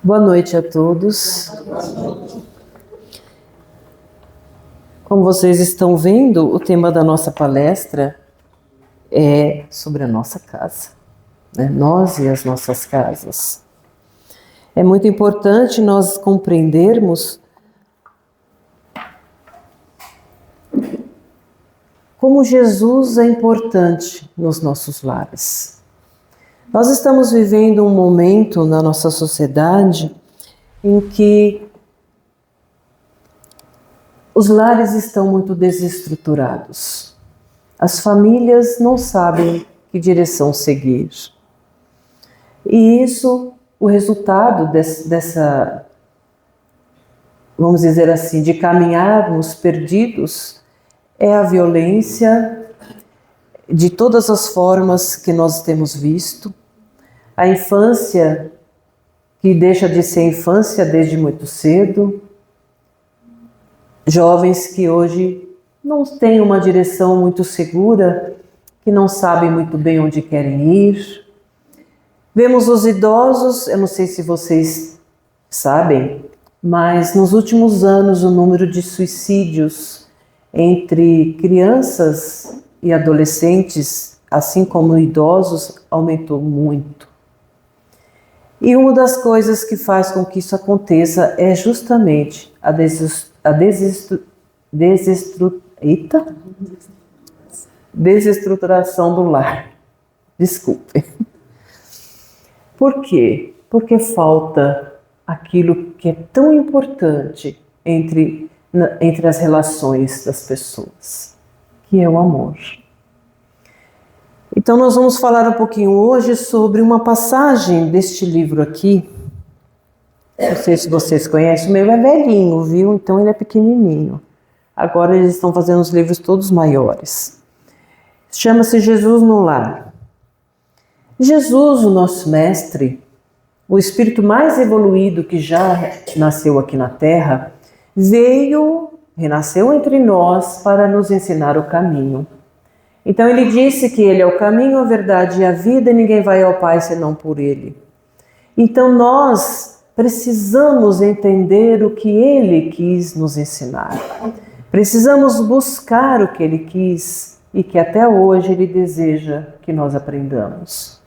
Boa noite a todos. Como vocês estão vendo, o tema da nossa palestra é sobre a nossa casa, né? Nós e as nossas casas. É muito importante nós compreendermos como Jesus é importante nos nossos lares. Nós estamos vivendo um momento na nossa sociedade em que os lares estão muito desestruturados. As famílias não sabem que direção seguir. E isso, o resultado dessa, vamos dizer assim, de caminharmos perdidos, é a violência de todas as formas que nós temos visto, a infância que deixa de ser infância desde muito cedo, jovens que hoje não têm uma direção muito segura, que não sabem muito bem onde querem ir. Vemos os idosos, eu não sei se vocês sabem, mas nos últimos anos o número de suicídios entre crianças e adolescentes, assim como idosos, aumentou muito. E uma das coisas que faz com que isso aconteça é justamente a desestruturação do lar. Desculpe. Por quê? Porque falta aquilo que é tão importante entre as relações das pessoas, que é o amor. Então nós vamos falar um pouquinho hoje sobre uma passagem deste livro aqui. Não sei se vocês conhecem, o meu é velhinho, viu? Então ele é pequenininho. Agora eles estão fazendo os livros todos maiores. Chama-se Jesus no Lar. Jesus, o nosso mestre, o espírito mais evoluído que já nasceu aqui na Terra, renasceu entre nós para nos ensinar o caminho. Então ele disse que ele é o caminho, a verdade e a vida, e ninguém vai ao Pai senão por ele. Então nós precisamos entender o que ele quis nos ensinar. Precisamos buscar o que ele quis e que até hoje ele deseja que nós aprendamos.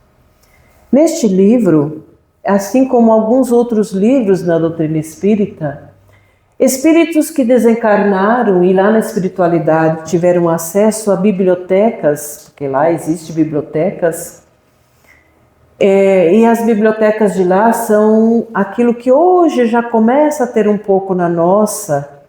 Neste livro, assim como alguns outros livros na doutrina espírita, espíritos que desencarnaram e lá na espiritualidade tiveram acesso a bibliotecas, porque lá existem bibliotecas, e as bibliotecas de lá são aquilo que hoje já começa a ter um pouco na nossa,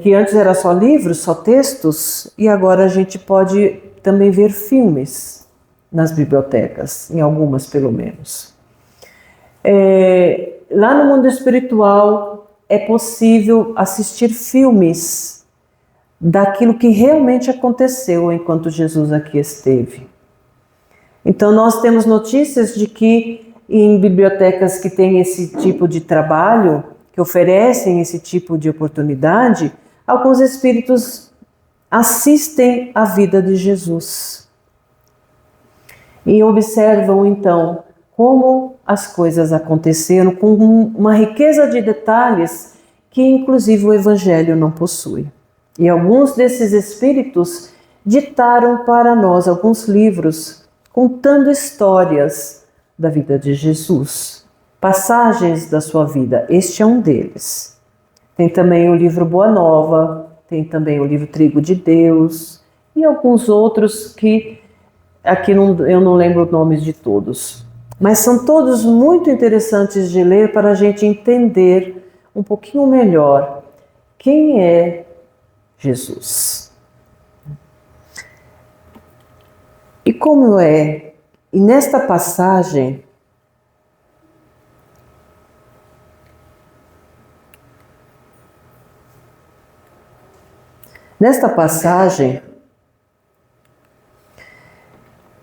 que antes era só livros, só textos, e agora a gente pode também ver filmes nas bibliotecas, em algumas pelo menos. Lá no mundo espiritual é possível assistir filmes daquilo que realmente aconteceu enquanto Jesus aqui esteve. Então nós temos notícias de que em bibliotecas que têm esse tipo de trabalho, que oferecem esse tipo de oportunidade, alguns espíritos assistem à vida de Jesus. E observam então como as coisas aconteceram com uma riqueza de detalhes que inclusive o Evangelho não possui. E alguns desses espíritos ditaram para nós alguns livros contando histórias da vida de Jesus, passagens da sua vida. Este é um deles. Tem também o livro Boa Nova, tem também o livro Trigo de Deus e alguns outros que aqui eu não lembro os nomes de todos. Mas são todos muito interessantes de ler para a gente entender um pouquinho melhor quem é Jesus. E como é? E nesta passagem,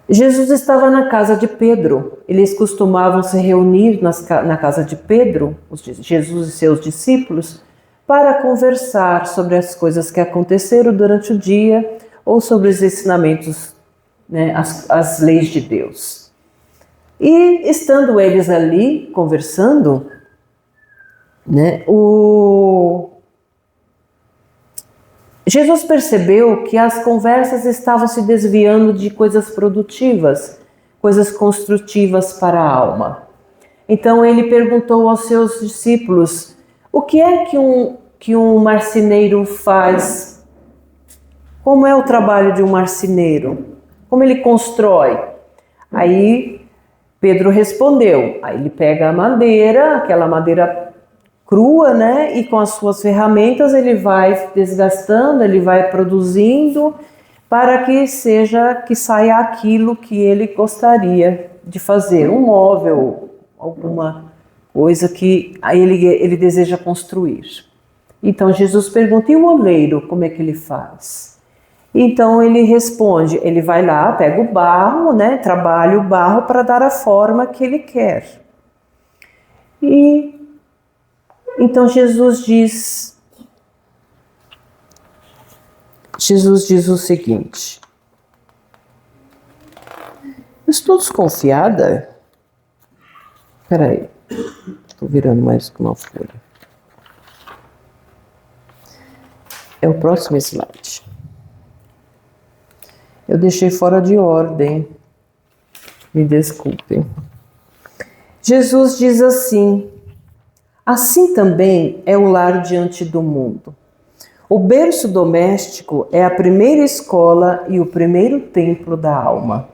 Jesus estava na casa de Pedro. Eles costumavam se reunir na casa de Pedro, Jesus e seus discípulos, para conversar sobre as coisas que aconteceram durante o dia ou sobre os ensinamentos, né, as leis de Deus. E estando eles ali conversando, né, Jesus percebeu que as conversas estavam se desviando de coisas produtivas, coisas construtivas para a alma. Então ele perguntou aos seus discípulos: o que é que um marceneiro faz? Como é o trabalho de um marceneiro? Como ele constrói? Aí Pedro respondeu. Aí ele pega a madeira, aquela madeira crua, né? E com as suas ferramentas ele vai desgastando, ele vai produzindo para que saia aquilo que ele gostaria de fazer, um móvel, alguma coisa que ele deseja construir. Então Jesus pergunta: e o oleiro, como é que ele faz? Então ele responde, ele vai lá, pega o barro, né, trabalha o barro para dar a forma que ele quer. E então Jesus diz o seguinte: estou desconfiada. Espera aí, estou virando mais que uma folha. É o próximo slide. Eu deixei fora de ordem. Me desculpem. Jesus diz assim: assim também é o lar diante do mundo. O berço doméstico é a primeira escola e o primeiro templo da alma.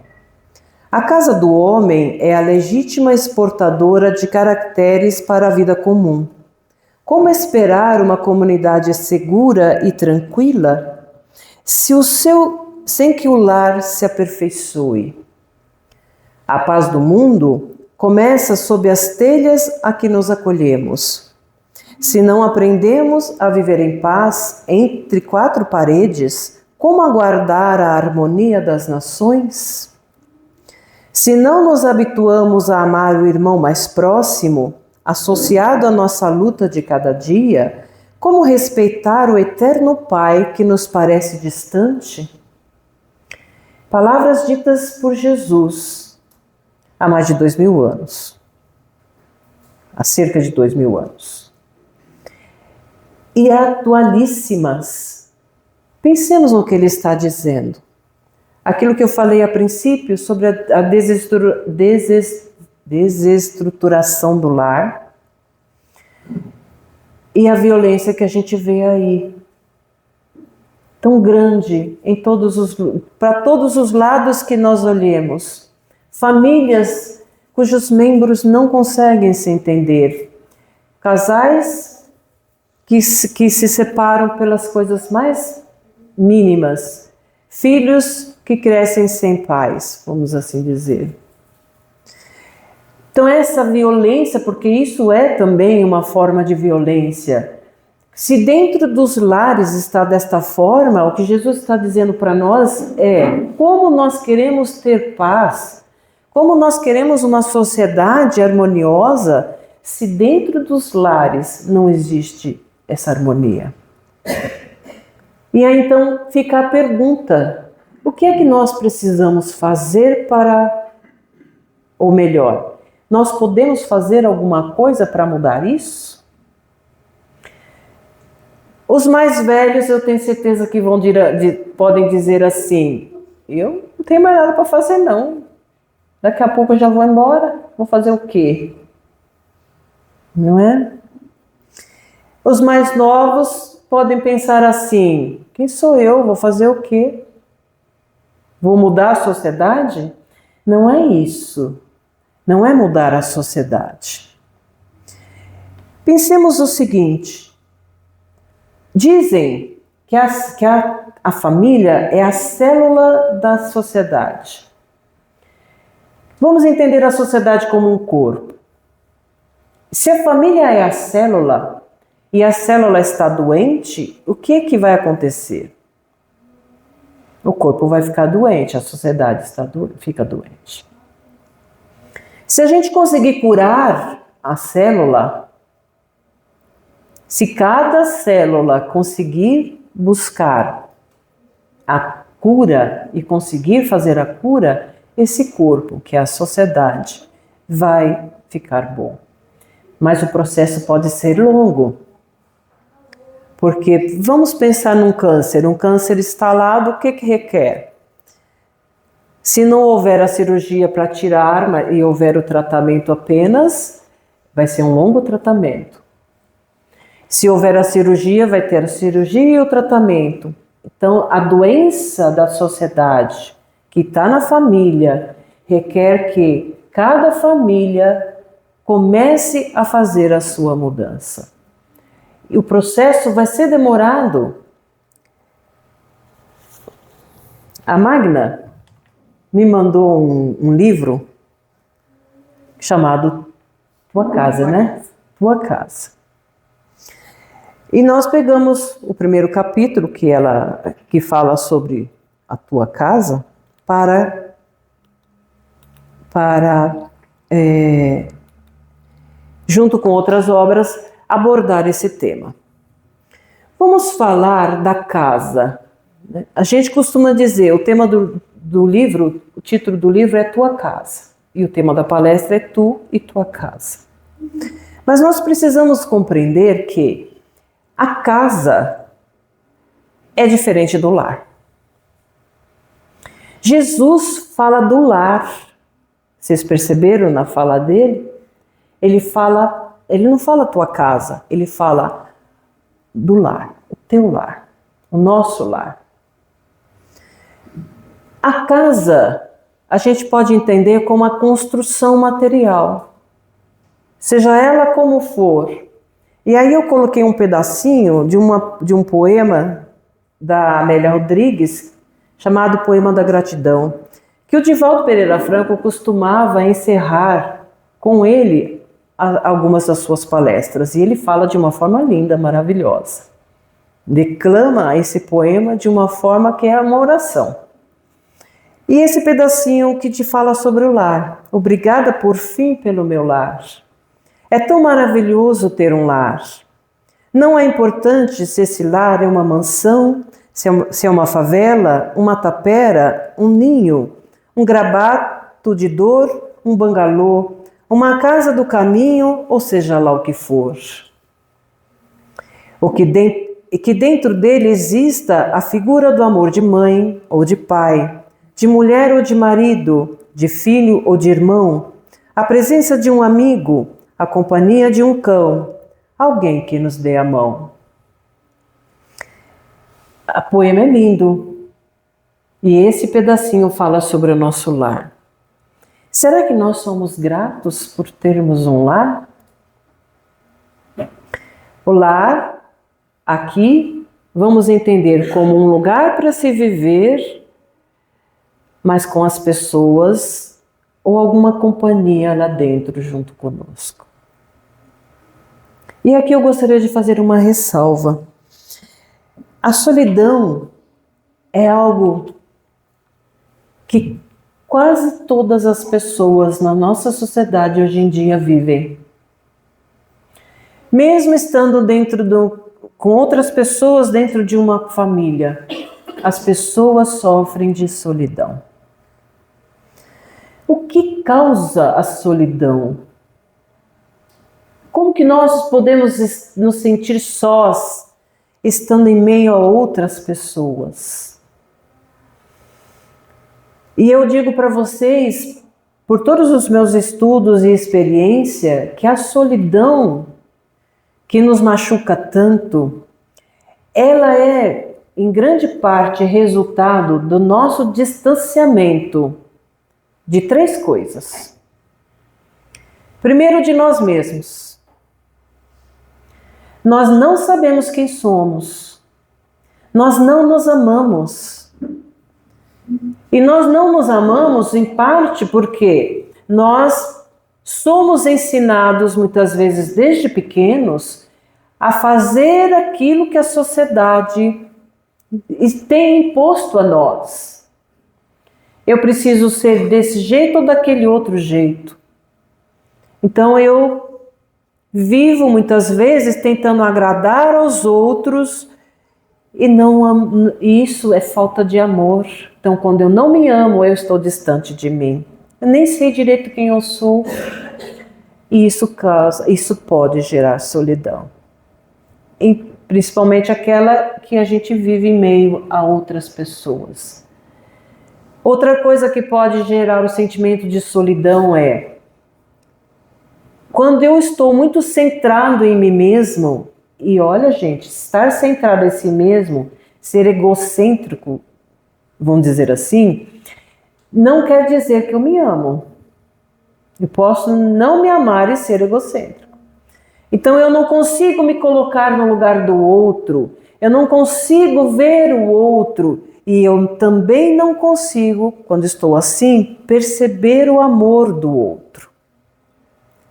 A casa do homem é a legítima exportadora de caracteres para a vida comum. Como esperar uma comunidade segura e tranquila sem que o lar se aperfeiçoe? A paz do mundo começa sob as telhas a que nos acolhemos. Se não aprendemos a viver em paz entre quatro paredes, como aguardar a harmonia das nações? Se não nos habituamos a amar o irmão mais próximo, associado à nossa luta de cada dia, como respeitar o eterno Pai que nos parece distante? Palavras ditas por Jesus há mais de 2000 anos. Há cerca de 2000 anos. E atualíssimas. Pensemos no que ele está dizendo. Aquilo que eu falei a princípio sobre a desestruturação do lar e a violência que a gente vê aí. Tão grande para todos os lados que nós olhemos. Famílias cujos membros não conseguem se entender. Casais que se separam pelas coisas mais mínimas. Filhos que crescem sem pais, vamos assim dizer. Então essa violência, porque isso é também uma forma de violência. Se dentro dos lares está desta forma, o que Jesus está dizendo para nós é como nós queremos ter paz, como nós queremos uma sociedade harmoniosa, se dentro dos lares não existe essa harmonia. E aí então fica a pergunta: o que é que nós precisamos fazer para, ou melhor, nós podemos fazer alguma coisa para mudar isso? Os mais velhos, eu tenho certeza que podem dizer assim: eu não tenho mais nada para fazer não. Daqui a pouco eu já vou embora, vou fazer o quê? Não é? Os mais novos podem pensar assim: quem sou eu? Vou fazer o quê? Vou mudar a sociedade? Não é isso. Não é mudar a sociedade. Pensemos o seguinte: dizem que a família é a célula da sociedade. Vamos entender a sociedade como um corpo. Se a família é a célula e a célula está doente, o que é que vai acontecer? O corpo vai ficar doente, a sociedade fica doente. Se a gente conseguir curar a célula, se cada célula conseguir buscar a cura e conseguir fazer a cura, esse corpo, que é a sociedade, vai ficar bom. Mas o processo pode ser longo. Porque vamos pensar num câncer instalado, o que requer? Se não houver a cirurgia para tirar e houver o tratamento apenas, vai ser um longo tratamento. Se houver a cirurgia, vai ter a cirurgia e o tratamento. Então, a doença da sociedade que está na família requer que cada família comece a fazer a sua mudança. E o processo vai ser demorado. A Magna me mandou um livro chamado Tua Casa, né? Tua Casa. E nós pegamos o primeiro capítulo que fala sobre a tua casa para junto com outras obras, abordar esse tema. Vamos falar da casa. A gente costuma dizer, o tema do livro, o título do livro é Tua Casa. E o tema da palestra é Tu e Tua Casa. Mas nós precisamos compreender que a casa é diferente do lar. Jesus fala do lar. Vocês perceberam na fala dele? Ele não fala tua casa, ele fala do lar, o teu lar, o nosso lar. A casa, a gente pode entender como a construção material, seja ela como for. E aí eu coloquei um pedacinho de um poema da Amélia Rodrigues, chamado Poema da Gratidão, que o Divaldo Pereira Franco costumava encerrar com ele algumas das suas palestras. E ele fala de uma forma linda, maravilhosa. Declama esse poema de uma forma que é uma oração. E esse pedacinho que te fala sobre o lar. Obrigada por fim pelo meu lar. É tão maravilhoso ter um lar. Não é importante se esse lar é uma mansão, se é uma favela, uma tapera, um ninho, um grabato de dor, um bangalô, uma casa do caminho, ou seja lá o que for. Que dentro dele exista a figura do amor de mãe ou de pai, de mulher ou de marido, de filho ou de irmão, a presença de um amigo, a companhia de um cão, alguém que nos dê a mão. O poema é lindo e esse pedacinho fala sobre o nosso lar. Será que nós somos gratos por termos um lar? O lar, aqui, vamos entender como um lugar para se viver, mas com as pessoas ou alguma companhia lá dentro junto conosco. E aqui eu gostaria de fazer uma ressalva. A solidão é algo que quase todas as pessoas na nossa sociedade hoje em dia vivem. Mesmo estando com outras pessoas dentro de uma família, as pessoas sofrem de solidão. O que causa a solidão? Como que nós podemos nos sentir sós, estando em meio a outras pessoas? E eu digo para vocês, por todos os meus estudos e experiência, que a solidão que nos machuca tanto, ela é, em grande parte, resultado do nosso distanciamento de 3 coisas. Primeiro, de nós mesmos. Nós não sabemos quem somos. Nós não nos amamos. E nós não nos amamos em parte porque nós somos ensinados muitas vezes desde pequenos a fazer aquilo que a sociedade tem imposto a nós. Eu preciso ser desse jeito ou daquele outro jeito. Então eu vivo muitas vezes tentando agradar aos outros e isso é falta de amor. Então quando eu não me amo, eu estou distante de mim. Eu nem sei direito quem eu sou. E isso pode gerar solidão. E principalmente aquela que a gente vive em meio a outras pessoas. Outra coisa que pode gerar o sentimento de solidão é quando eu estou muito centrado em mim mesmo, e olha, gente, estar centrado em si mesmo, ser egocêntrico, vamos dizer assim, não quer dizer que eu me amo. Eu posso não me amar e ser egocêntrico. Então eu não consigo me colocar no lugar do outro, eu não consigo ver o outro, e eu também não consigo, quando estou assim, perceber o amor do outro.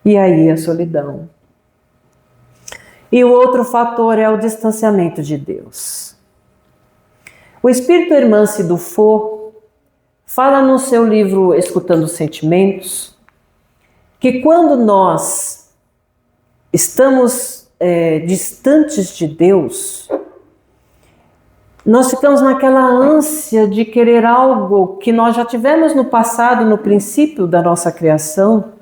E aí a solidão. E o outro fator é o distanciamento de Deus. O espírito Hermance Dufour fala no seu livro Escutando Sentimentos que quando nós estamos distantes de Deus, nós ficamos naquela ânsia de querer algo que nós já tivemos no passado, no princípio da nossa criação,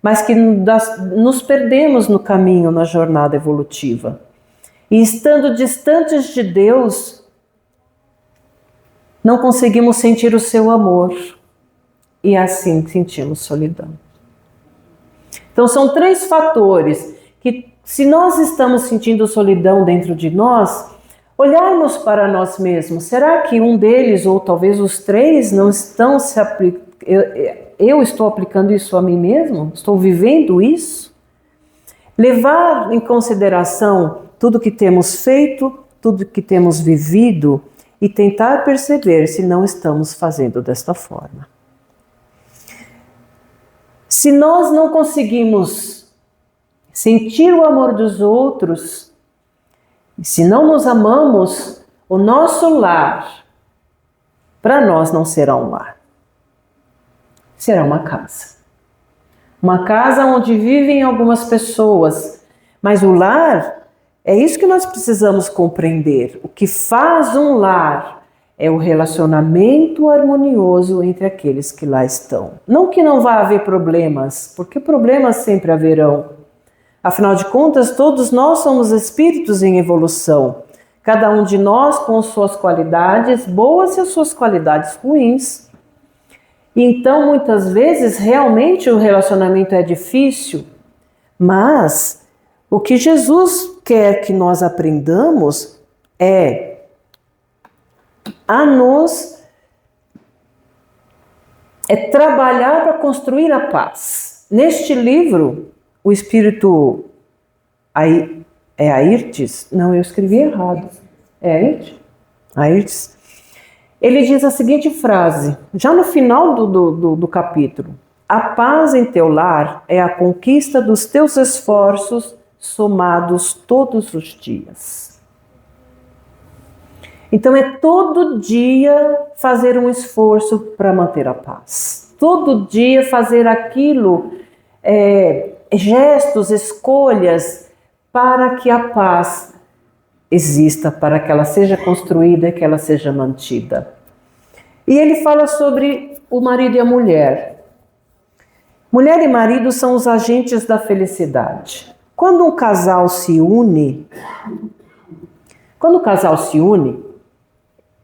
mas que nos perdemos no caminho, na jornada evolutiva. E estando distantes de Deus, não conseguimos sentir o seu amor. E assim sentimos solidão. Então são 3 fatores que, se nós estamos sentindo solidão dentro de nós, olharmos para nós mesmos. Será que um deles, ou talvez os 3, não estão se aplicando? Eu estou aplicando isso a mim mesmo? Estou vivendo isso? Levar em consideração tudo que temos feito, tudo que temos vivido e tentar perceber se não estamos fazendo desta forma. Se nós não conseguimos sentir o amor dos outros, se não nos amamos, o nosso lar, para nós não será um lar. Será uma casa. Uma casa onde vivem algumas pessoas, mas o lar, é isso que nós precisamos compreender. O que faz um lar é o relacionamento harmonioso entre aqueles que lá estão. Não que não vá haver problemas, porque problemas sempre haverão. Afinal de contas, todos nós somos espíritos em evolução. Cada um de nós com suas qualidades boas e as suas qualidades ruins. Então, muitas vezes, realmente o relacionamento é difícil, mas o que Jesus quer que nós aprendamos é trabalhar para construir a paz. Neste livro, o espírito Airtes, não, eu escrevi errado, Airtes, ele diz a seguinte frase, já no final do capítulo: a paz em teu lar é a conquista dos teus esforços somados todos os dias. Então é todo dia fazer um esforço para manter a paz. Todo dia fazer aquilo, gestos, escolhas, para que a paz exista, para que ela seja construída e que ela seja mantida. E ele fala sobre o marido e a mulher. Mulher e marido são os agentes da felicidade. Quando um casal se une,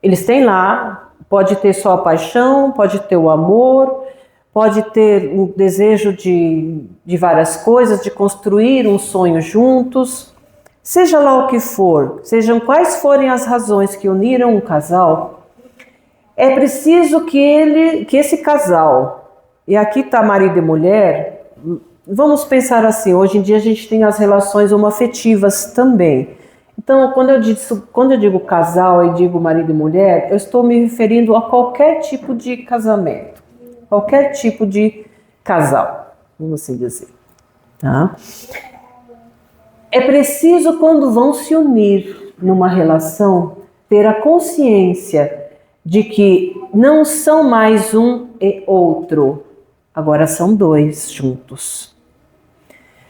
eles têm lá, pode ter só a paixão, pode ter o amor, pode ter o desejo de várias coisas, de construir um sonho juntos. Seja lá o que for, sejam quais forem as razões que uniram um casal, é preciso que esse casal, e aqui está marido e mulher, vamos pensar assim, hoje em dia a gente tem as relações homoafetivas também. Então, quando eu digo casal e digo marido e mulher, eu estou me referindo a qualquer tipo de casamento, qualquer tipo de casal, vamos assim dizer. Tá? É preciso, quando vão se unir numa relação, ter a consciência de que não são mais um e outro, agora são 2 juntos.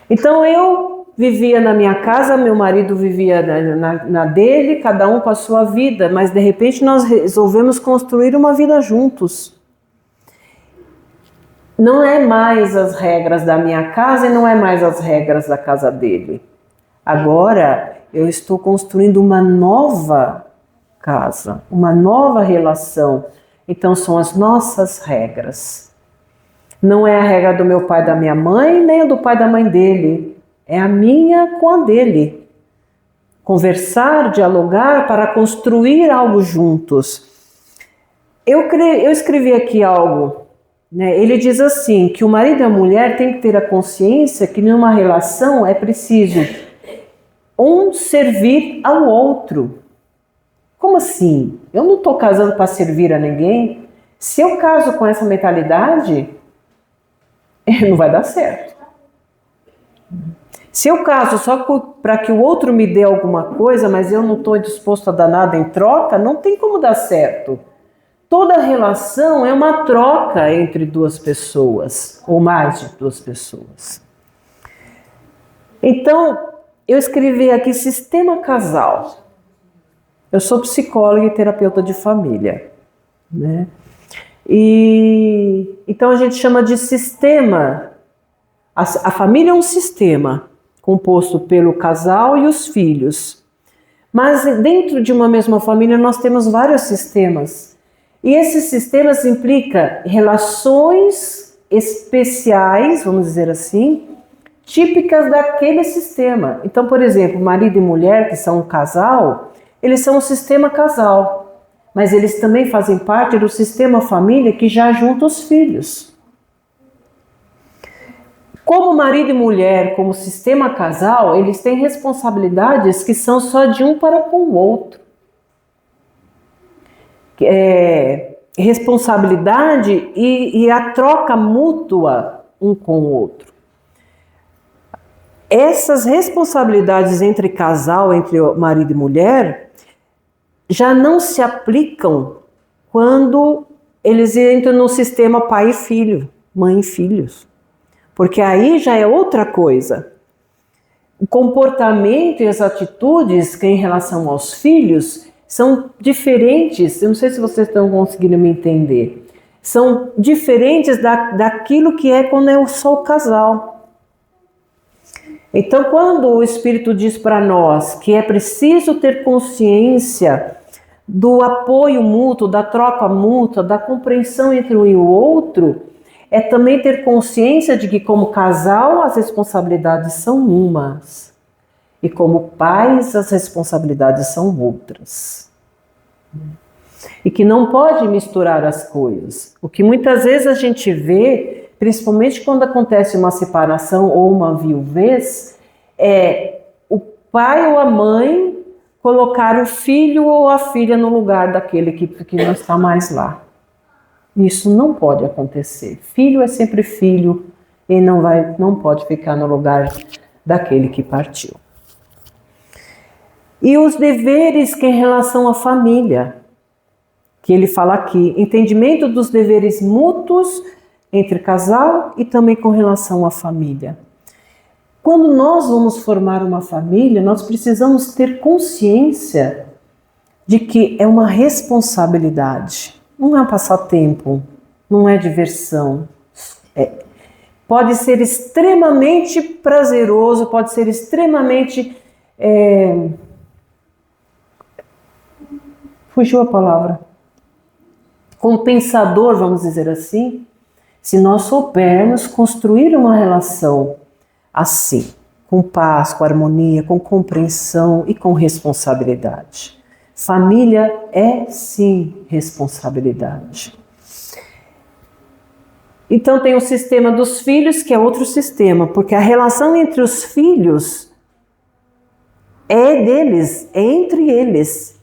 Então eu vivia na minha casa, meu marido vivia na dele, cada um com a sua vida, mas de repente nós resolvemos construir uma vida juntos. não é mais as regras da minha casa e não é mais as regras da casa dele. Agora eu estou construindo uma nova casa, uma nova relação. Então são as nossas regras. Não é a regra do meu pai e da minha mãe, nem a do pai e da mãe dele. É a minha com a dele. Conversar, dialogar para construir algo juntos. Eu escrevi aqui algo, né? Ele diz assim, que o marido e a mulher têm que ter a consciência que numa relação é preciso um servir ao outro. Como assim? Eu não estou casando para servir a ninguém. Se eu caso com essa mentalidade, não vai dar certo. Se eu caso só para que o outro me dê alguma coisa, mas eu não estou disposto a dar nada em troca, não tem como dar certo. Toda relação é uma troca entre duas pessoas, ou mais de duas pessoas. Então, eu escrevi aqui sistema casal. Eu sou psicóloga e terapeuta de família, né? E então a gente chama de sistema. A família é um sistema composto pelo casal e os filhos. Mas dentro de uma mesma família nós temos vários sistemas. E esses sistemas implicam relações especiais, vamos dizer assim, típicas daquele sistema. Então, por exemplo, marido e mulher, que são um casal, eles são um sistema casal, mas eles também fazem parte do sistema família que já junta os filhos. Como marido e mulher, como sistema casal, eles têm responsabilidades que são só de um para com o outro. Responsabilidade e a troca mútua um com o outro. Essas responsabilidades entre casal, entre marido e mulher, já não se aplicam quando eles entram no sistema pai e filho, mãe e filhos. Porque aí já é outra coisa. O comportamento e as atitudes que em relação aos filhos são diferentes. Eu não sei se vocês estão conseguindo me entender. São diferentes daquilo que é quando é só o casal. Então, quando o Espírito diz para nós que é preciso ter consciência do apoio mútuo, da troca mútua, da compreensão entre um e o outro, é também ter consciência de que como casal as responsabilidades são umas e como pais as responsabilidades são outras. E que não pode misturar as coisas. O que muitas vezes a gente vê, principalmente quando acontece uma separação ou uma viuvez, é o pai ou a mãe colocar o filho ou a filha no lugar daquele que não está mais lá. Isso não pode acontecer. Filho é sempre filho e não pode ficar no lugar daquele que partiu. E os deveres que em relação à família, que ele fala aqui, entendimento dos deveres mútuos entre casal e também com relação à família. Quando nós vamos formar uma família, nós precisamos ter consciência de que é uma responsabilidade. Não é um passatempo, não é diversão. Pode ser extremamente prazeroso, pode ser extremamente... fugiu a palavra. Compensador, vamos dizer assim, se nós soubermos construir uma relação assim, com paz, com harmonia, com compreensão e com responsabilidade. Família é, sim, responsabilidade. Então tem o sistema dos filhos, que é outro sistema, porque a relação entre os filhos é deles, é entre eles.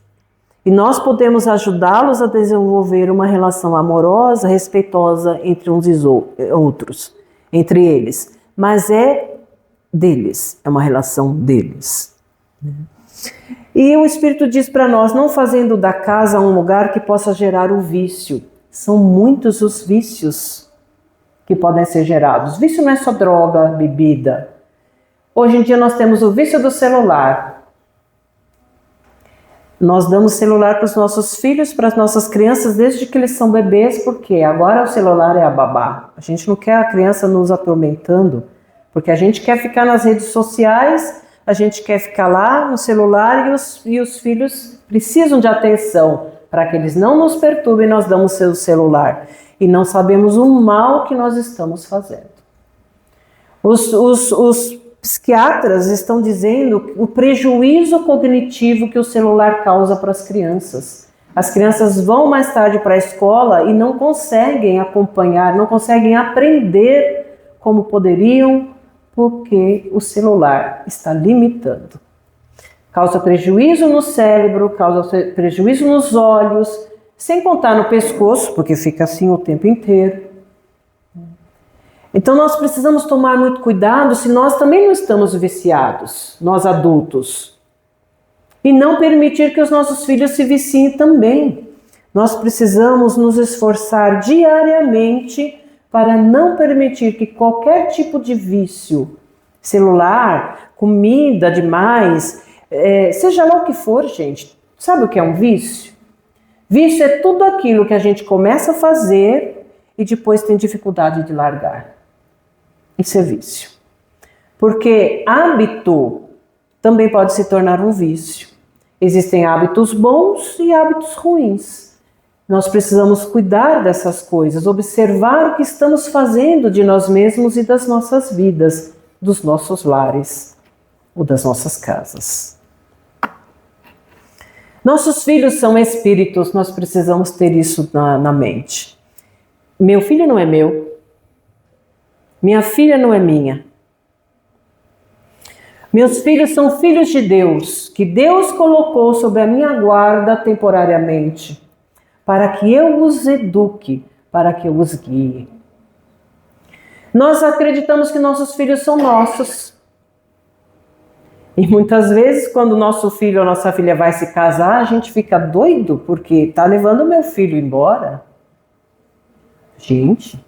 E nós podemos ajudá-los a desenvolver uma relação amorosa, respeitosa entre uns e outros, entre eles. Mas é deles, é uma relação deles. E o Espírito diz para nós, não fazendo da casa um lugar que possa gerar o vício. São muitos os vícios que podem ser gerados. Vício não é só droga, bebida. Hoje em dia nós temos o vício do celular. Nós damos celular para os nossos filhos, para as nossas crianças, desde que eles são bebês, porque agora o celular é a babá. A gente não quer a criança nos atormentando, porque a gente quer ficar nas redes sociais, a gente quer ficar lá no celular e os filhos precisam de atenção para que eles não nos perturbem. Nós damos seu celular e não sabemos o mal que nós estamos fazendo. Os psiquiatras estão dizendo o prejuízo cognitivo que o celular causa para as crianças. As crianças vão mais tarde para a escola e não conseguem acompanhar, não conseguem aprender como poderiam, porque o celular está limitando. Causa prejuízo no cérebro, causa prejuízo nos olhos, sem contar no pescoço, porque fica assim o tempo inteiro. Então nós precisamos tomar muito cuidado se nós também não estamos viciados, nós adultos. E não permitir que os nossos filhos se viciem também. Nós precisamos nos esforçar diariamente para não permitir que qualquer tipo de vício, celular, comida demais, seja lá o que for, gente. Sabe o que é um vício? Vício é tudo aquilo que a gente começa a fazer e depois tem dificuldade de largar. Isso é vício. Porque hábito também pode se tornar um vício. Existem hábitos bons e hábitos ruins. Nós precisamos cuidar dessas coisas, observar o que estamos fazendo de nós mesmos e das nossas vidas, dos nossos lares ou das nossas casas. Nossos filhos são espíritos, nós precisamos ter isso na mente. Meu filho não é meu. Minha filha não é minha. Meus filhos são filhos de Deus, que Deus colocou sob a minha guarda temporariamente, para que eu os eduque, para que eu os guie. Nós acreditamos que nossos filhos são nossos. E muitas vezes, quando o nosso filho ou nossa filha vai se casar, a gente fica doido, porque está levando meu filho embora. Gente,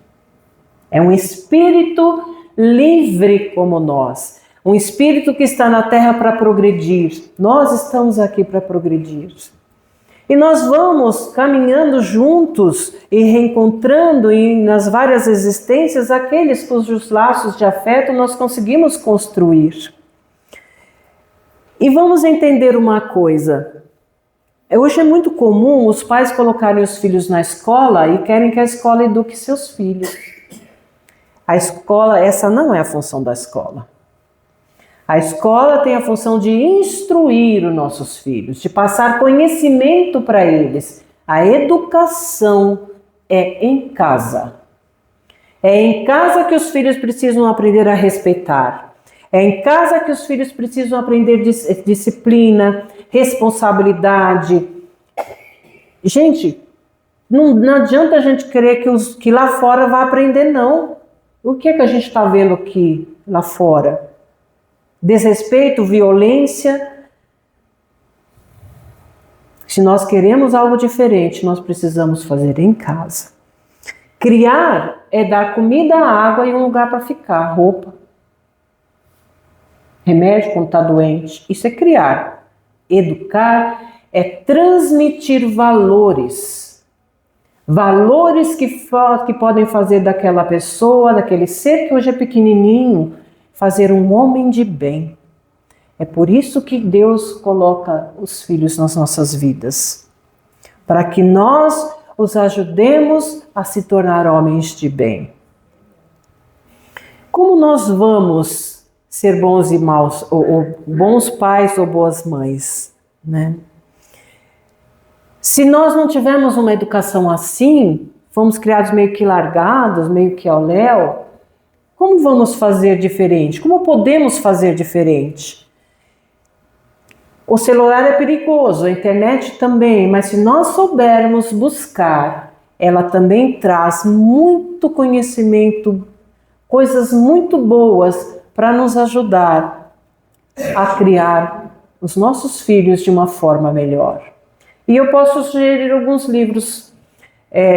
é um espírito livre como nós. Um espírito que está na Terra para progredir. Nós estamos aqui para progredir. E nós vamos caminhando juntos e reencontrando nas várias existências aqueles cujos laços de afeto nós conseguimos construir. E vamos entender uma coisa. Hoje é muito comum os pais colocarem os filhos na escola e querem que a escola eduque seus filhos. A escola, essa não é a função da escola. A escola tem a função de instruir os nossos filhos, de passar conhecimento para eles. A educação é em casa. É em casa que os filhos precisam aprender a respeitar. É em casa que os filhos precisam aprender disciplina, responsabilidade. Gente, não adianta a gente crer que lá fora vai aprender, não. O que é que a gente está vendo aqui, lá fora? Desrespeito, violência. Se nós queremos algo diferente, nós precisamos fazer em casa. Criar é dar comida, água e um lugar para ficar, roupa. Remédio quando está doente. Isso é criar. Educar é transmitir valores. Valores que podem fazer daquela pessoa, daquele ser que hoje é pequenininho, fazer um homem de bem. É por isso que Deus coloca os filhos nas nossas vidas. Para que nós os ajudemos a se tornar homens de bem. Como nós vamos ser bons e maus, ou bons pais ou boas mães, né? Se nós não tivermos uma educação assim, fomos criados meio que largados, meio que ao léu, como vamos fazer diferente? Como podemos fazer diferente? O celular é perigoso, a internet também, mas se nós soubermos buscar, ela também traz muito conhecimento, coisas muito boas para nos ajudar a criar os nossos filhos de uma forma melhor. E eu posso sugerir alguns livros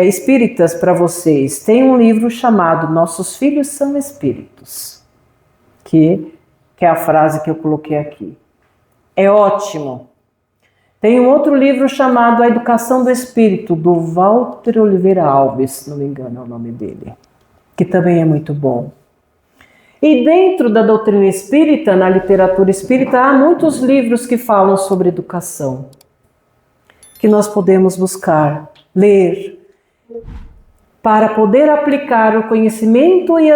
espíritas para vocês. Tem um livro chamado Nossos Filhos São Espíritos, que é a frase que eu coloquei aqui. É ótimo. Tem um outro livro chamado A Educação do Espírito, do Walter Oliveira Alves, se não me engano é o nome dele, que também é muito bom. E dentro da doutrina espírita, na literatura espírita, há muitos livros que falam sobre educação, que nós podemos buscar, ler, para poder aplicar o conhecimento e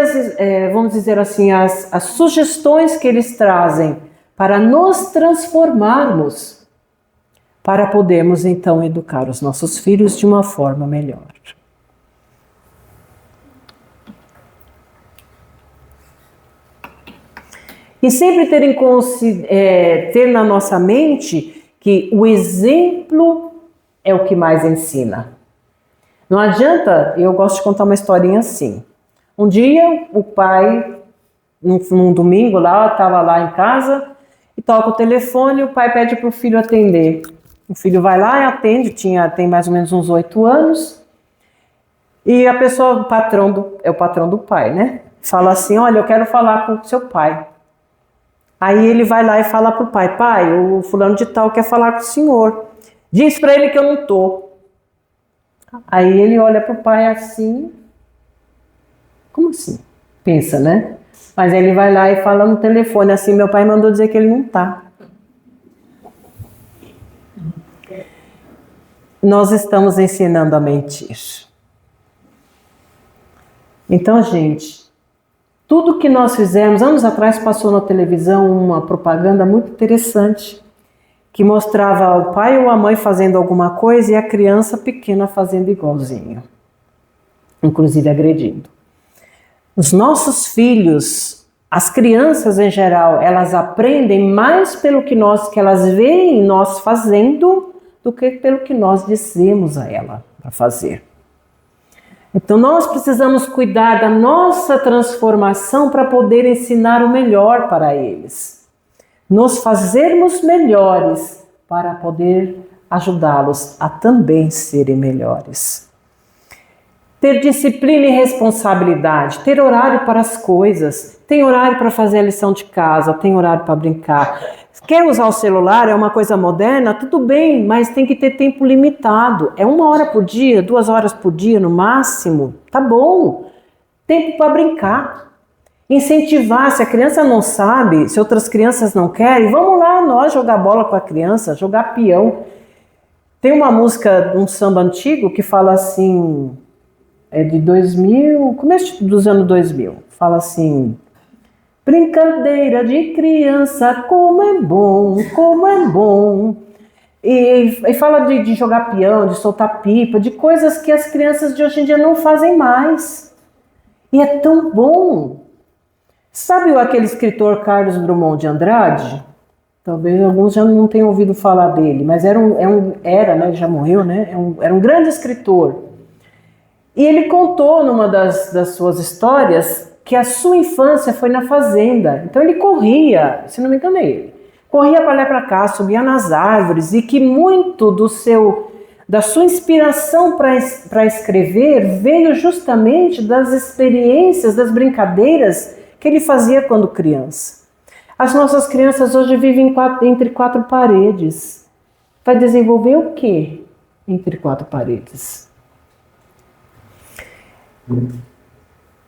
vamos dizer assim, as sugestões que eles trazem para nos transformarmos, para podermos então educar os nossos filhos de uma forma melhor. E sempre ter na nossa mente que o exemplo é o que mais ensina. Não adianta, eu gosto de contar uma historinha assim. Um dia o pai, num domingo lá, estava lá em casa e toca o telefone e o pai pede para o filho atender. O filho vai lá e atende, tem mais ou menos uns 8 anos. E a pessoa, é o patrão do pai, né? Fala assim, olha, eu quero falar com o seu pai. Aí ele vai lá e fala pro pai, pai, o fulano de tal quer falar com o senhor. Diz para ele que eu não tô. Aí ele olha pro pai assim, como assim? Pensa, né? Mas aí ele vai lá e fala no telefone assim, meu pai mandou dizer que ele não tá. Nós estamos ensinando a mentir. Então, gente, tudo que nós fizemos, anos atrás passou na televisão uma propaganda muito interessante, que mostrava o pai ou a mãe fazendo alguma coisa e a criança pequena fazendo igualzinho, inclusive agredindo. Os nossos filhos, as crianças em geral, elas aprendem mais pelo que elas veem nós fazendo do que pelo que nós dizemos a ela para fazer. Então nós precisamos cuidar da nossa transformação para poder ensinar o melhor para eles. Nos fazermos melhores para poder ajudá-los a também serem melhores. Ter disciplina e responsabilidade, ter horário para as coisas, tem horário para fazer a lição de casa, tem horário para brincar. Quer usar o celular, é uma coisa moderna, tudo bem, mas tem que ter tempo limitado. É 1 hora por dia, 2 horas por dia no máximo, tá bom. Tempo para brincar. Incentivar, se a criança não sabe, se outras crianças não querem, vamos lá nós jogar bola com a criança, jogar peão. Tem uma música, um samba antigo que fala assim, é de 2000, começo dos anos 2000, fala assim: brincadeira de criança, como é bom, como é bom. E fala de jogar peão, de soltar pipa, de coisas que as crianças de hoje em dia não fazem mais. E é tão bom. Sabe aquele escritor Carlos Drummond de Andrade? Talvez alguns já não tenham ouvido falar dele, mas era, né, já morreu, né? Era um grande escritor. E ele contou numa das suas histórias que a sua infância foi na fazenda. Então ele corria, se não me engano é ele, corria para lá e para cá, subia nas árvores, e que muito da sua inspiração para escrever veio justamente das experiências, das brincadeiras que ele fazia quando criança. As nossas crianças hoje vivem entre 4 paredes. Vai desenvolver o quê entre 4 paredes?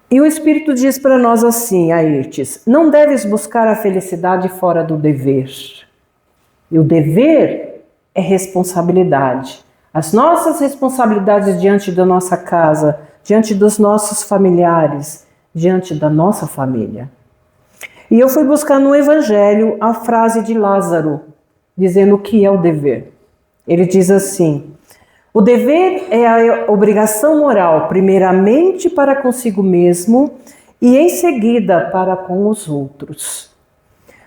E o Espírito diz para nós assim, Airtes, não deves buscar a felicidade fora do dever. E o dever é responsabilidade. As nossas responsabilidades diante da nossa casa, diante dos nossos familiares, diante da nossa família. E eu fui buscar no Evangelho a frase de Lázaro, dizendo o que é o dever. Ele diz assim: o dever é a obrigação moral, primeiramente para consigo mesmo e em seguida para com os outros.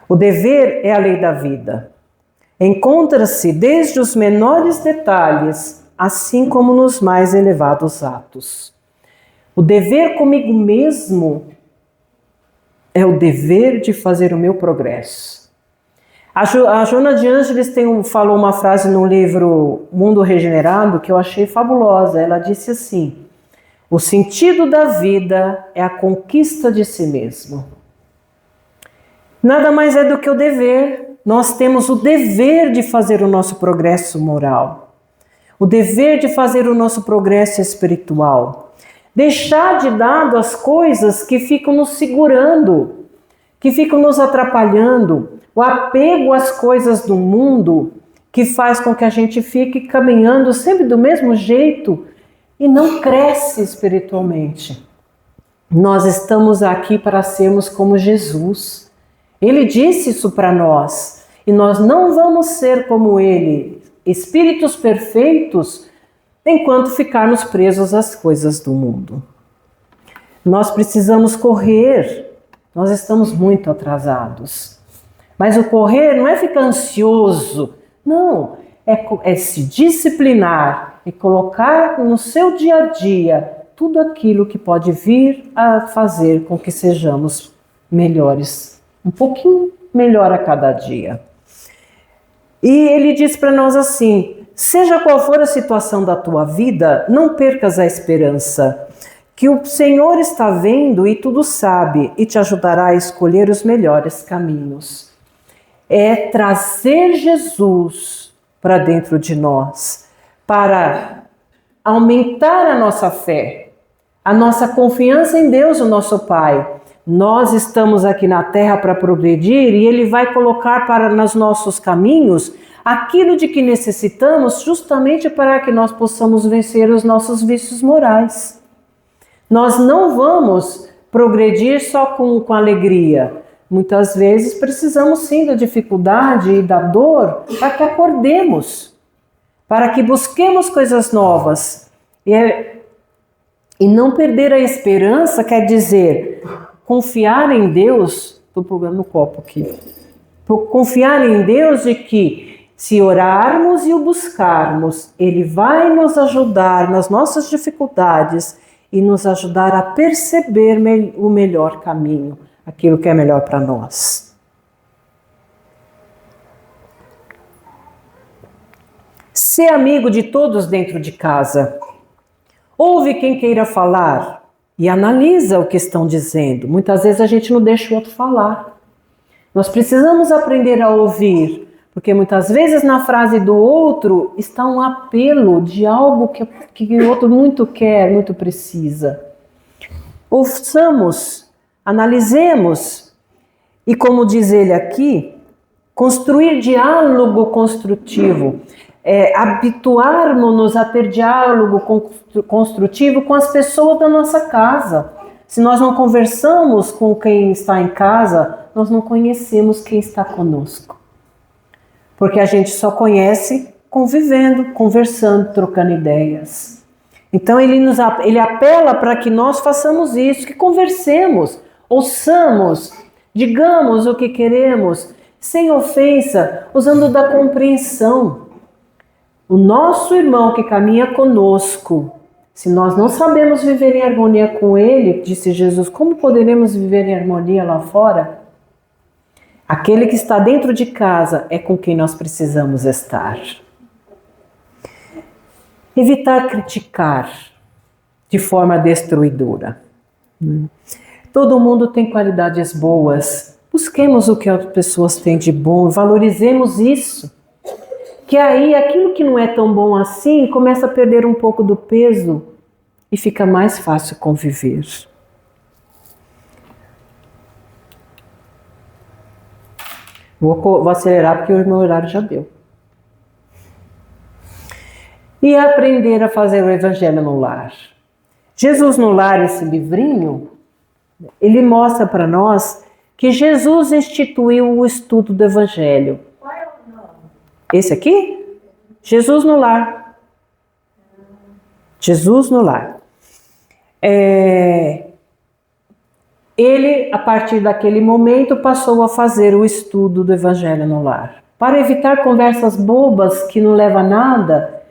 O dever é a lei da vida. Encontra-se desde os menores detalhes, assim como nos mais elevados atos. O dever comigo mesmo é o dever de fazer o meu progresso. A Joana de Ângeles falou uma frase no livro Mundo Regenerado que eu achei fabulosa. Ela disse assim: o sentido da vida é a conquista de si mesmo. Nada mais é do que o dever. nós temos o dever de fazer o nosso progresso moral, o dever de fazer o nosso progresso espiritual. Deixar de lado as coisas que ficam nos segurando, que ficam nos atrapalhando, o apego às coisas do mundo, que faz com que a gente fique caminhando sempre do mesmo jeito e não cresce espiritualmente. Nós estamos aqui para sermos como Jesus. Ele disse isso para nós. E nós não vamos ser como Ele, espíritos perfeitos, enquanto ficarmos presos às coisas do mundo. Nós precisamos correr. Nós estamos muito atrasados. Mas o correr não é ficar ansioso. Não, é se disciplinar e colocar no seu dia a dia tudo aquilo que pode vir a fazer com que sejamos melhores, um pouquinho melhor a cada dia. E ele diz para nós assim: seja qual for a situação da tua vida, não percas a esperança, que o Senhor está vendo e tudo sabe e te ajudará a escolher os melhores caminhos. É trazer Jesus para dentro de nós, para aumentar a nossa fé, a nossa confiança em Deus, o nosso Pai. Nós estamos aqui na Terra para progredir e Ele vai colocar nos nossos caminhos aquilo de que necessitamos justamente para que nós possamos vencer os nossos vícios morais. Nós não vamos progredir só com alegria. Muitas vezes precisamos sim da dificuldade e da dor para que acordemos, para que busquemos coisas novas. E não perder a esperança quer dizer confiar em Deus. Estou pegando o copo aqui. Confiar em Deus de que se orarmos e o buscarmos, Ele vai nos ajudar nas nossas dificuldades e nos ajudar a perceber o melhor caminho, aquilo que é melhor para nós. Ser amigo de todos dentro de casa. Ouve quem queira falar e analisa o que estão dizendo. Muitas vezes a gente não deixa o outro falar. Nós precisamos aprender a ouvir, porque muitas vezes na frase do outro está um apelo de algo que o outro muito quer, muito precisa. Ouçamos, analisemos e, como diz ele aqui, construir diálogo construtivo. Habituarmos-nos a ter diálogo construtivo com as pessoas da nossa casa. Se nós não conversamos com quem está em casa, nós não conhecemos quem está conosco. Porque a gente só conhece convivendo, conversando, trocando ideias. Então ele apela para que nós façamos isso, que conversemos, ouçamos, digamos o que queremos, sem ofensa, usando da compreensão. O nosso irmão que caminha conosco, se nós não sabemos viver em harmonia com ele, disse Jesus, como poderemos viver em harmonia lá fora? Aquele que está dentro de casa é com quem nós precisamos estar. Evitar criticar de forma destruidora. Todo mundo tem qualidades boas. Busquemos o que as pessoas têm de bom, valorizemos isso. Que aí aquilo que não é tão bom assim começa a perder um pouco do peso e fica mais fácil conviver. Vou acelerar porque o meu horário já deu. E aprender a fazer o Evangelho no lar. Jesus no Lar, esse livrinho, ele mostra para nós que Jesus instituiu o estudo do Evangelho. Esse aqui? Jesus no Lar. Jesus no Lar. Ele, a partir daquele momento, passou a fazer o estudo do Evangelho no Lar. Para evitar conversas bobas que não levam a nada,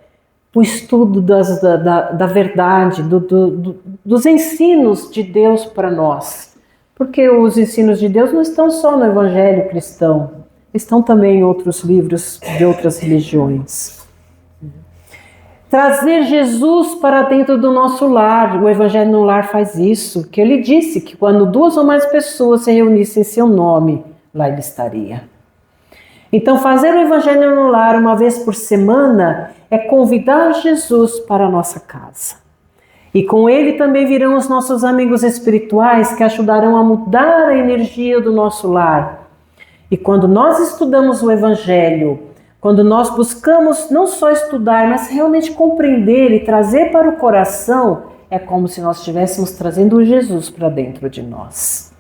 o estudo da verdade, dos ensinos de Deus para nós. Porque os ensinos de Deus não estão só no Evangelho cristão. Estão também em outros livros de outras religiões. Trazer Jesus para dentro do nosso lar. O Evangelho no Lar faz isso. Que ele disse que quando 2 ou mais pessoas se reunissem em seu nome, lá ele estaria. Então, fazer o Evangelho no Lar uma vez por semana é convidar Jesus para a nossa casa. E com ele também virão os nossos amigos espirituais que ajudarão a mudar a energia do nosso lar. E quando nós estudamos o Evangelho, quando nós buscamos não só estudar, mas realmente compreender e trazer para o coração, é como se nós estivéssemos trazendo o Jesus para dentro de nós.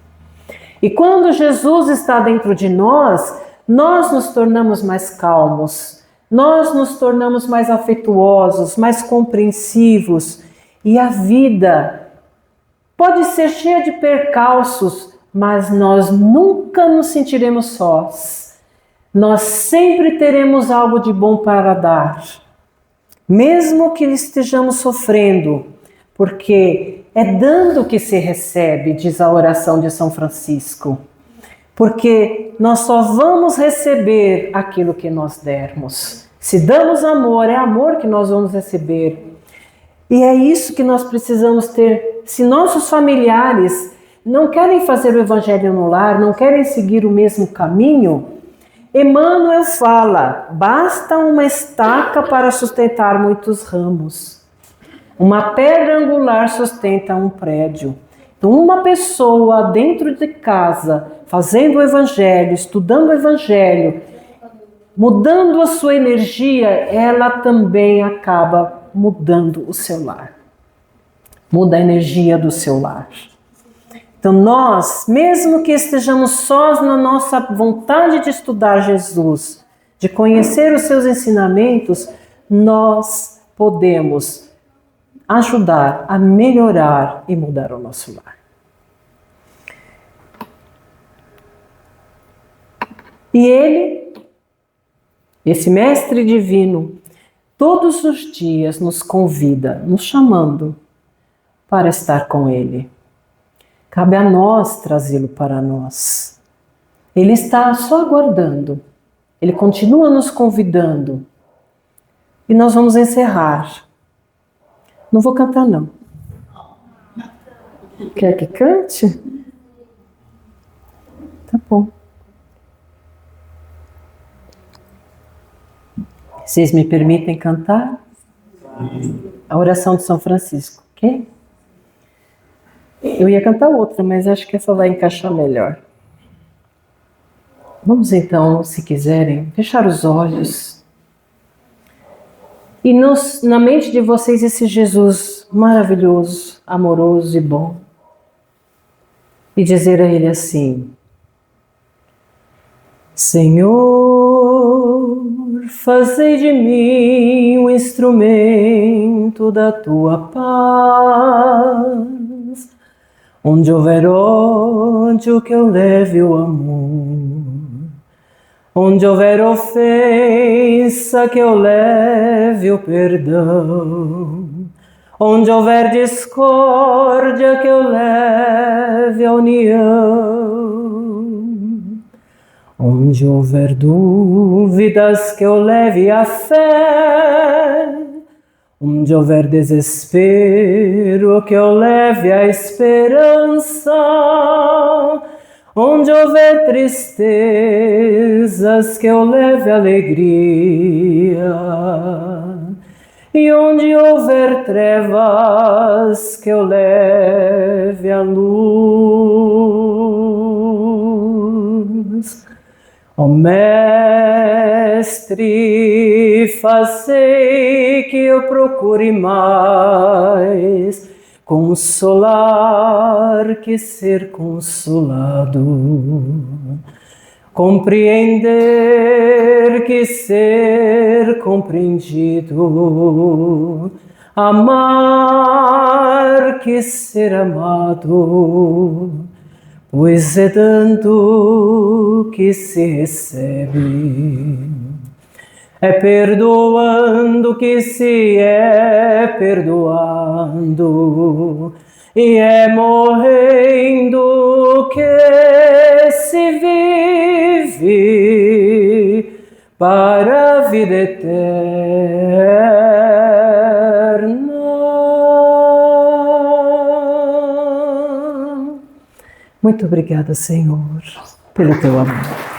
E quando Jesus está dentro de nós, nós nos tornamos mais calmos, nós nos tornamos mais afetuosos, mais compreensivos, e a vida pode ser cheia de percalços, mas nós nunca nos sentiremos sós. Nós sempre teremos algo de bom para dar, mesmo que estejamos sofrendo, porque é dando que se recebe, diz a oração de São Francisco. Porque nós só vamos receber aquilo que nós dermos. Se damos amor, é amor que nós vamos receber. E é isso que nós precisamos ter. Se nossos familiares não querem fazer o Evangelho no lar, não querem seguir o mesmo caminho, Emmanuel fala, basta uma estaca para sustentar muitos ramos. Uma pedra angular sustenta um prédio. Então, uma pessoa dentro de casa, fazendo o Evangelho, estudando o Evangelho, mudando a sua energia, ela também acaba mudando o seu lar. Muda a energia do seu lar. Então nós, mesmo que estejamos sós na nossa vontade de estudar Jesus, de conhecer os seus ensinamentos, nós podemos ajudar a melhorar e mudar o nosso lar. E ele, esse Mestre Divino, todos os dias nos convida, nos chamando para estar com ele. Cabe a nós trazê-lo para nós. Ele está só aguardando. Ele continua nos convidando. E nós vamos encerrar. Não vou cantar, não. Quer que cante? Tá bom. Vocês me permitem cantar? A oração de São Francisco, ok? Eu ia cantar outra, mas acho que essa vai encaixar melhor. Vamos então, se quiserem, fechar os olhos. E na mente de vocês esse Jesus maravilhoso, amoroso e bom. E dizer a ele assim: Senhor, fazei de mim um instrumento da tua paz. Onde houver ódio, que eu leve o amor. Onde houver ofensa, que eu leve o perdão. Onde houver discórdia, que eu leve a união. Onde houver dúvidas, que eu leve a fé. Onde houver desespero, que eu leve a esperança. Onde houver tristezas, que eu leve alegria. E onde houver trevas, que eu leve a luz. Ó Mestre, fazei que eu procure mais consolar que ser consolado, compreender que ser compreendido, amar que ser amado, pois é dando que se recebe, é perdoando que se é perdoando, e é morrendo que se vive para a vida eterna. Muito obrigada, Senhor, pelo teu amor.